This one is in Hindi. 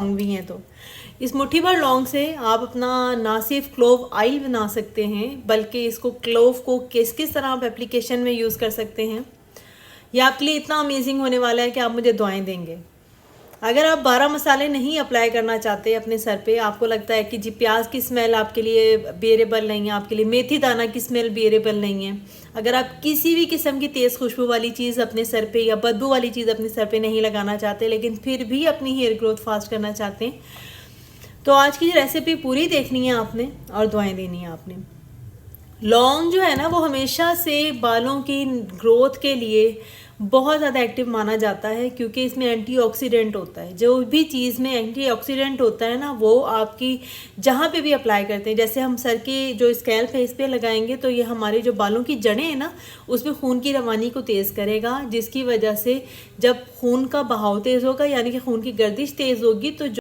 लौंग भी हैं। तो इस मुट्ठी भर लौंग से आप अपना ना सिर्फ क्लोव ऑयल बना सकते हैं, बल्कि इसको क्लोव को किस किस तरह आप एप्लीकेशन में यूज़ कर सकते हैं, यह आपके लिए इतना अमेजिंग होने वाला है कि आप मुझे दुआएं देंगे। अगर आप 12 मसाले नहीं अप्लाई करना चाहते अपने सर पे, आपको लगता है कि जी प्याज की स्मेल आपके लिए बेरेबल नहीं है, आपके लिए मेथी दाना की स्मेल बेरेबल नहीं है, अगर आप किसी भी किस्म की तेज़ खुशबू वाली चीज़ अपने सर पे या बदबू वाली चीज़ अपने सर पे नहीं लगाना चाहते, लेकिन फिर भी अपनी हेयर ग्रोथ फास्ट करना चाहते हैं, तो आज की रेसिपी पूरी देखनी है आपने और दुआएं देनी है आपने। लौंग जो है ना, वो हमेशा से बालों की ग्रोथ के लिए बहुत ज़्यादा एक्टिव माना जाता है, क्योंकि इसमें एंटीऑक्सीडेंट होता है। जो भी चीज़ में एंटीऑक्सीडेंट होता है ना, वो आपकी जहाँ पे भी अप्लाई करते हैं, जैसे हम सर की जो स्कैल्प है इस पर लगाएंगे, तो ये हमारे जो बालों की जड़ें हैं ना, उसमें खून की रवानी को तेज़ करेगा, जिसकी वजह से जब खून का बहाव तेज़ होगा, यानी कि खून की गर्दिश तेज़ होगी, तो